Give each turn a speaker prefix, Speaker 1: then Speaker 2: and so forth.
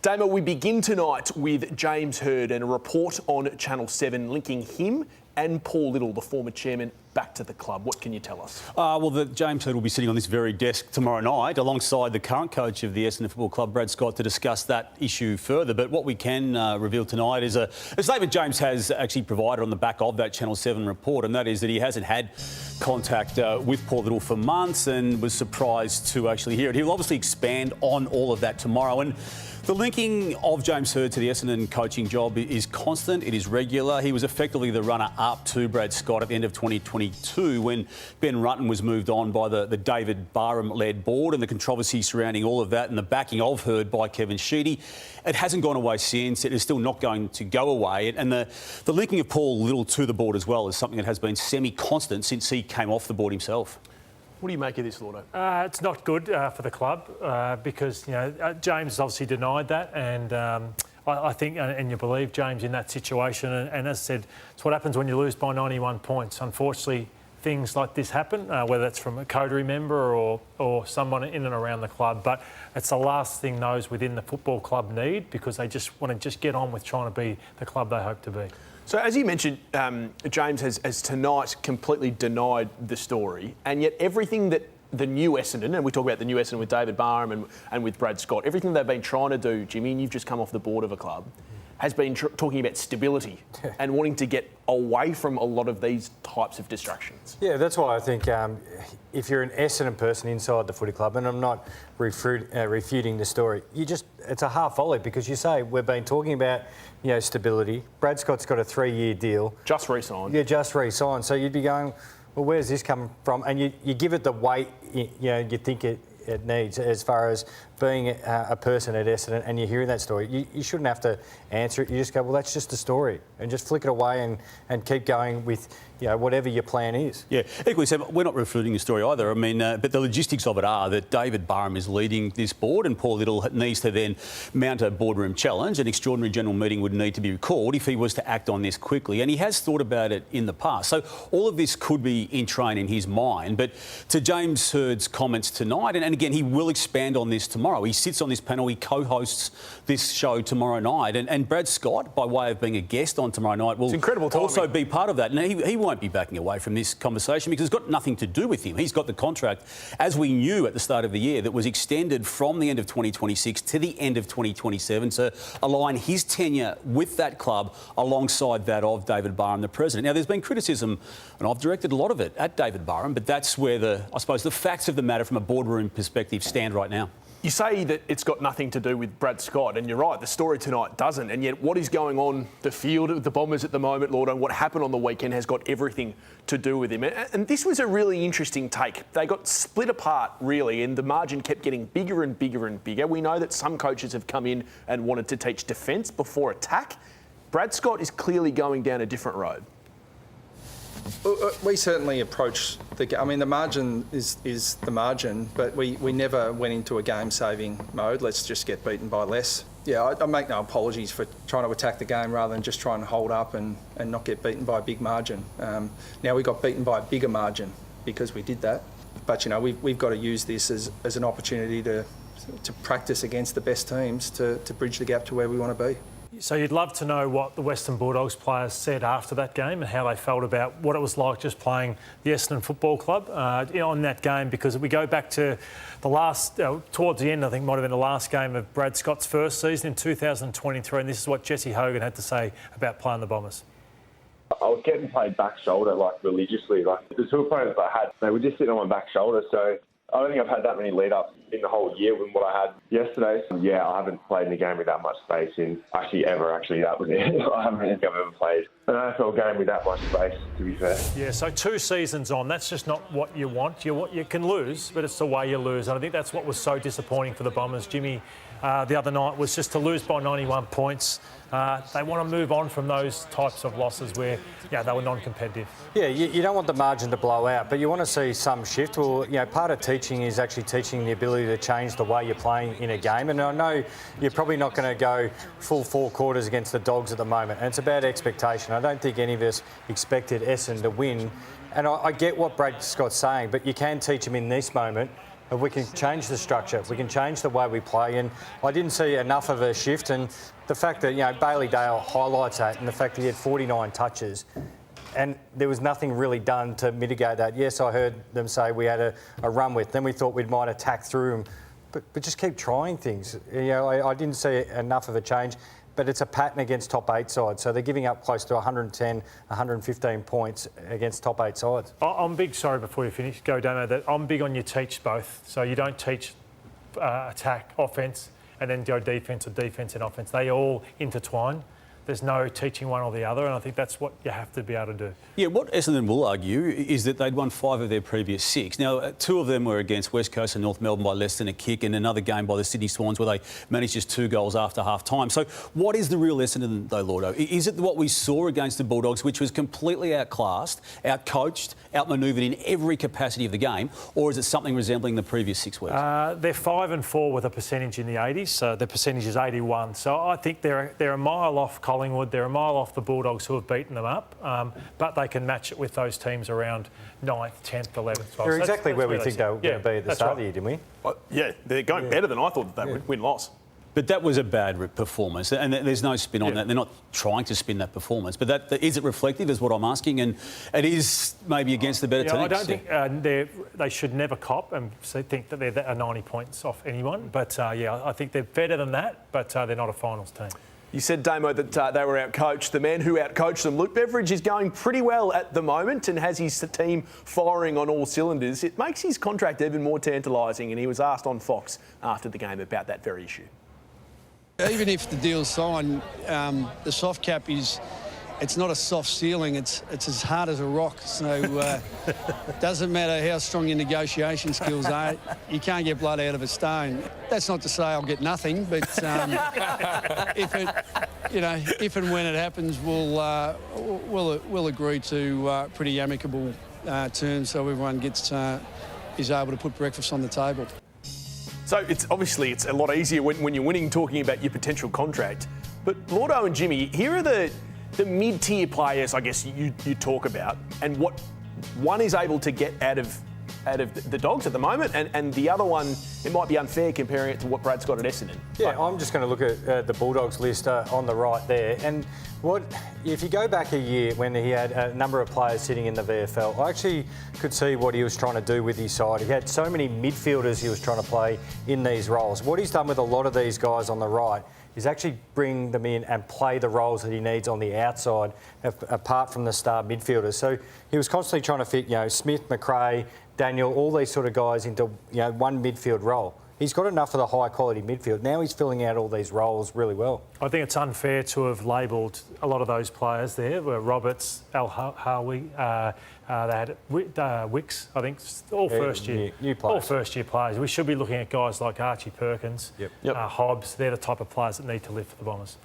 Speaker 1: Damo, we begin tonight with James Hird and a report on Channel 7 linking him and Paul Little, the former chairman, back to the club. What can you tell us?
Speaker 2: James Hird will be sitting on this very desk tomorrow night alongside the current coach of the Essendon Football Club, Brad Scott, to discuss that issue further. But what we can reveal tonight is a statement James has actually provided on the back of that Channel 7 report, and that is that he hasn't had contact with Paul Little for months and was surprised to actually hear it. He'll obviously expand on all of that tomorrow. And the linking of James Hird to the Essendon coaching job is constant, it is regular. He was effectively the runner-up to Brad Scott at the end of 2022 when Ben Rutten was moved on by the David Barham-led board, and the controversy surrounding all of that and the backing of Hird by Kevin Sheedy. It hasn't gone away since. It is still not going to go away. And the linking of Paul Little to the board as well is something that has been semi-constant since he came off the board himself.
Speaker 1: What do you make of this, Lordo?
Speaker 3: It's not good for the club because, James obviously denied that, and I think, and you believe James in that situation. And as I said, it's what happens when you lose by 91 points. Unfortunately, things like this happen, whether it's from a coterie member or someone in and around the club. But it's the last thing those within the football club need, because they just want to just get on with trying to be the club they hope to be.
Speaker 1: So, as you mentioned, James has tonight completely denied the story, and yet everything that the new Essendon, and we talk about the new Essendon with David Barham and with Brad Scott, everything they've been trying to do, Jimmy, and you've just come off the board of a club, has been talking about stability and wanting to get away from a lot of these types of distractions.
Speaker 4: Yeah, that's why I think if you're an Essendon person inside the footy club, and I'm not refuting the story, it's a half volley, because you say we've been talking about stability. Brad Scott's got a 3-year deal.
Speaker 1: Just re-signed.
Speaker 4: Yeah, just re-signed. So you'd be going, well, where's this coming from? And you give it the weight you think it needs as far as being a person at Essendon, and you're hearing that story. You shouldn't have to answer it. You just go, well, that's just a story, and just flick it away and keep going with whatever your plan is.
Speaker 2: Yeah, equally said, we're not refuting the story either. I mean, but the logistics of it are that David Barham is leading this board, and Paul Little needs to then mount a boardroom challenge. An extraordinary general meeting would need to be called if he was to act on this quickly, and he has thought about it in the past. So all of this could be in train in his mind. But to James Hird's comments tonight, and again, he will expand on this tomorrow. He sits on this panel, he co-hosts this show tomorrow night, and Brad Scott, by way of being a guest on tomorrow night, will also be part of that. And he won't be backing away from this conversation, because it's got nothing to do with him. He's got the contract, as we knew at the start of the year, that was extended from the end of 2026 to the end of 2027 to align his tenure with that club alongside that of David Barham, the president. Now, there's been criticism, and I've directed a lot of it at David Barham, but that's where I suppose the facts of the matter from a boardroom perspective stand right now.
Speaker 1: You say that it's got nothing to do with Brad Scott, and you're right, the story tonight doesn't. And yet what is going on the field of the Bombers at the moment, Lord, and what happened on the weekend has got everything to do with him. And this was a really interesting take. They got split apart, really, and the margin kept getting bigger and bigger and bigger. We know that some coaches have come in and wanted to teach defence before attack. Brad Scott is clearly going down a different road.
Speaker 5: We certainly approach the margin is the margin, but we never went into a game-saving mode. Let's just get beaten by less. Yeah, I make no apologies for trying to attack the game rather than just trying to hold up and not get beaten by a big margin. Now we got beaten by a bigger margin because we did that. But we've got to use this as an opportunity to practice against the best teams to bridge the gap to where we want to be.
Speaker 3: So you'd love to know what the Western Bulldogs players said after that game and how they felt about what it was like just playing the Essendon Football Club on that game, because we go back to the last, towards the end, I think might have been the last game of Brad Scott's first season in 2023, and this is what Jesse Hogan had to say about playing the Bombers.
Speaker 6: I was getting played back shoulder, religiously. The two opponents I had, they were just sitting on my back shoulder, so I don't think I've had that many lead-ups in the whole year with what I had yesterday. So, yeah, I haven't played in a game with that much space ever. That was it. I don't think I've ever played an NFL game with that much space, to be fair.
Speaker 3: Yeah, so 2 seasons on, that's just not what you want. You can lose, but it's the way you lose. And I think that's what was so disappointing for the Bombers, Jimmy, the other night, was just to lose by 91 points. They want to move on from those types of losses where, they were non-competitive.
Speaker 4: Yeah, you don't want the margin to blow out, but you want to see some shift. Well, part of teaching is actually teaching the ability to change the way you're playing in a game. And I know you're probably not going to go full 4 quarters against the Dogs at the moment. And it's about expectation. I don't think any of us expected Essendon to win. And I get what Brad Scott's saying, but you can teach them in this moment if we can change the structure, if we can change the way we play. And I didn't see enough of a shift. And the fact that, Bailey Dale highlights that, and the fact that he had 49 touches, and there was nothing really done to mitigate that. Yes, I heard them say we had a run with, then we thought we might attack through them, but just keep trying things. I didn't see enough of a change, but it's a pattern against top 8 sides. So they're giving up close to 110, 115 points against top 8 sides.
Speaker 3: I'm big, sorry, before you finish, go, Damo, that I'm big on you teach both. So you don't teach attack, offence, and then go defence or defence and offence. They all intertwine. There's no teaching one or the other, and I think that's what you have to be able to do.
Speaker 2: Yeah, what Essendon will argue is that they'd won 5 of their previous 6. Now, 2 of them were against West Coast and North Melbourne by less than a kick, and another game by the Sydney Swans where they managed just 2 goals after half-time. So what is the real Essendon, though, Lordo? Is it what we saw against the Bulldogs, which was completely outclassed, outcoached, outmanoeuvred in every capacity of the game, or is it something resembling the previous 6 weeks?
Speaker 3: They're 5 and 4 with a percentage in the 80s, so the percentage is 81. So I think they're a mile off Collingwood, they're a mile off the Bulldogs who have beaten them up, but they can match it with those teams around 9th, 10th, 11th, 12th.
Speaker 4: They're exactly where we think they were going to be at the start of the year, didn't we?
Speaker 1: Yeah, they're going better than I thought that they would win-loss.
Speaker 2: But that was a bad performance, and there's no spin on that. They're not trying to spin that performance. But is it reflective, is what I'm asking, and it is maybe against the better teams.
Speaker 3: I don't think they should never cop and think that they're 90 points off anyone. But, I think they're better than that, but they're not a finals team.
Speaker 1: You said, Damo, that they were outcoached. The man who outcoached them, Luke Beveridge, is going pretty well at the moment and has his team firing on all cylinders. It makes his contract even more tantalising, and he was asked on Fox after the game about that very issue.
Speaker 7: Even if the deal's signed, the soft cap it's not a soft ceiling, it's as hard as a rock. So it doesn't matter how strong your negotiation skills are, you can't get blood out of a stone. That's not to say I'll get nothing, but if and when it happens, we'll agree to pretty amicable terms so everyone is able to put breakfast on the table.
Speaker 1: So it's a lot easier when you're winning talking about your potential contract. But Lordo and Jimmy, here are the mid-tier players, I guess, you talk about, and what one is able to get out of the Dogs at the moment, and the other one, it might be unfair comparing it to what Brad's got at Essendon.
Speaker 4: Yeah, I'm just going to look at the Bulldogs list on the right there. And if you go back a year when he had a number of players sitting in the VFL, I actually could see what he was trying to do with his side. He had so many midfielders he was trying to play in these roles. What he's done with a lot of these guys on the right is actually bring them in and play the roles that he needs on the outside, apart from the star midfielders. So he was constantly trying to fit, Smith, McRae, Daniel, all these sort of guys into, one midfield role. He's got enough of the high-quality midfield. Now he's filling out all these roles really well.
Speaker 3: I think it's unfair to have labelled a lot of those players there. Were Roberts, Al Howie, they had Wicks, I think, all first-year
Speaker 4: new players.
Speaker 3: All first-year players. We should be looking at guys like Archie Perkins, Hobbs. They're the type of players that need to live for the Bombers.